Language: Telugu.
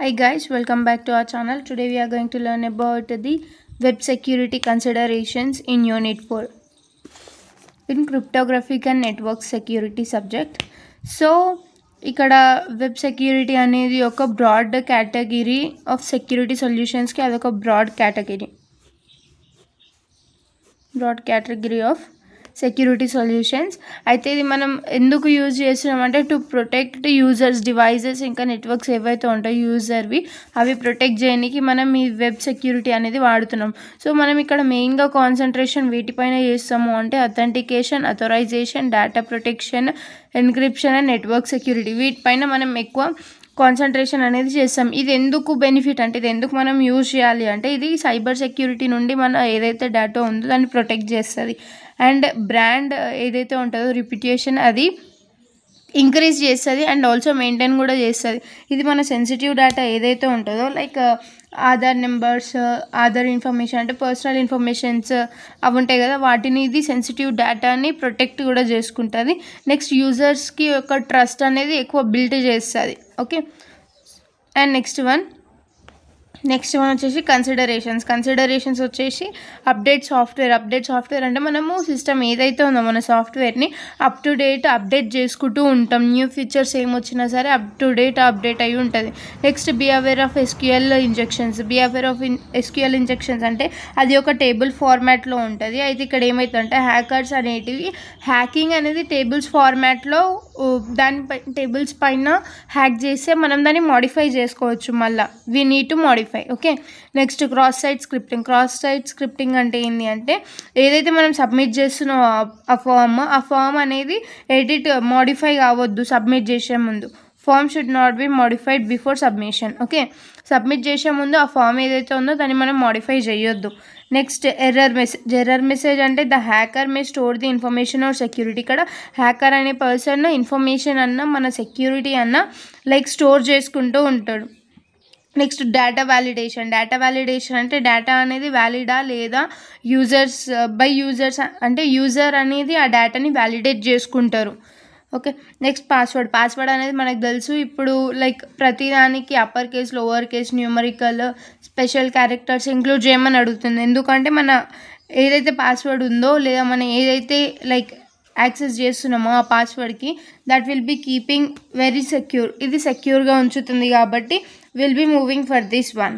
Hi guys, welcome back to our channel. Today we are going to learn about the web security considerations in Unit 4 in cryptographic and network security subject. So ఇక్కడ వెబ్ సెక్యూరిటీ అనేది ఒక బ్రాడ్ కేటగిరీ ఆఫ్ సెక్యూరిటీ సొల్యూషన్స్కి అదొక broad category of security solutions. అయితే ఇది మనం ఎందుకు యూజ్ చేస్తున్నామంటే టు ప్రొటెక్ట్ యూజర్స్ డివైజెస్ ఇంకా నెట్వర్క్స్ ఏవైతే ఉంటాయో యూజర్వి అవి ప్రొటెక్ట్ చేయడానికి మనం ఈ వెబ్ సెక్యూరిటీ అనేది వాడుతున్నాం. సో మనం ఇక్కడ మెయిన్గా కాన్సన్ట్రేషన్ వీటిపైన చేస్తాము అంటే authentication, authorization, data protection, encryption and network security వీటిపైన మనం ఎక్కువ కాన్సన్ట్రేషన్ అనేది చేస్తాం. ఇది ఎందుకు బెనిఫిట్ అంటే ఇది ఎందుకు మనం యూజ్ చేయాలి అంటే ఇది సైబర్ సెక్యూరిటీ నుండి మన ఏదైతే డేటా ఉందో దాన్ని ప్రొటెక్ట్ చేస్తుంది అండ్ బ్రాండ్ ఏదైతే ఉంటుందో రిప్యుటేషన్ అది ఇంక్రీజ్ చేస్తుంది అండ్ ఆల్సో మెయింటైన్ కూడా చేస్తుంది. ఇది మన సెన్సిటివ్ డేటా ఏదైతే ఉంటుందో like Aadhaar numbers, Aadhaar information అంటే పర్సనల్ ఇన్ఫర్మేషన్స్ అవి ఉంటాయి కదా, వాటిని ఇది సెన్సిటివ్ డేటాని ప్రొటెక్ట్ కూడా చేసుకుంటుంది. నెక్స్ట్ యూజర్స్కి ఒక ట్రస్ట్ అనేది ఎక్కువ బిల్డ్ చేస్తుంది. ఓకే, అండ్ నెక్స్ట్ వన్ వచ్చేసి కన్సిడరేషన్స్ వచ్చేసి అప్డేట్ సాఫ్ట్వేర్ అంటే మనము సిస్టమ్ ఏదైతే ఉందో మన సాఫ్ట్వేర్ని అప్ టు డేట్ అప్డేట్ చేసుకుంటూ ఉంటాం. న్యూ ఫీచర్స్ ఏమొచ్చినా సరే అప్ టు డేట్ అప్డేట్ అయి ఉంటుంది. Next be aware of SQL injections అంటే అది ఒక టేబుల్ ఫార్మాట్లో ఉంటుంది. అయితే ఇక్కడ ఏమవుతుందంటే హ్యాకర్స్ అనేటివి హ్యాకింగ్ అనేది టేబుల్స్ ఫార్మాట్లో టేబుల్స్ పైన హ్యాక్ చేస్తే మనం దాన్ని మాడిఫై చేసుకోవచ్చు. మళ్ళీ we need to modify. Okay, next cross site scripting అంటే ఏంటి అంటే ఏదైతే మనం సబ్మిట్ చేస్తున్నాం ఆ ఫామ్ అనేది మాడిఫై కావద్దు. సబ్మిట్ చేసే ముందు form should not be modified before submission. Okay, submit చేసే ముందు ఆ ఫామ్ ఏదైతే ఉందో దాన్ని మనం మాడిఫై చేయొద్దు. నెక్స్ట్ ఎర్రర్ మెసేజ్ అంటే the hacker May store the information are security. ఇక్కడ హ్యాకర్ అనే పర్సన్ ఇన్ఫర్మేషన్ అన్న మన సెక్యూరిటీ అన్న లైక్ స్టోర్ చేసుకుంటూ ఉంటాడు. నెక్స్ట్ డేటా వ్యాలిడేషన్ అంటే డేటా అనేది వ్యాలిడా లేదా యూజర్స్ అంటే యూజర్ అనేది ఆ డేటాని వ్యాలిడేట్ చేసుకుంటారు. ఓకే, నెక్స్ట్ పాస్వర్డ్ అనేది మనకు తెలుసు. ఇప్పుడు లైక్ ప్రతిదానికి upper case, lower case, numerical, special characters include చేయమని అడుగుతుంది. ఎందుకంటే మన ఏదైతే పాస్వర్డ్ ఉందో లేదా మనం ఏదైతే లైక్ యాక్సెస్ చేస్తున్నామో ఆ పాస్వర్డ్కి that will be keeping very secure. ఇది సెక్యూర్గా ఉంచుతుంది కాబట్టి will be moving for this one.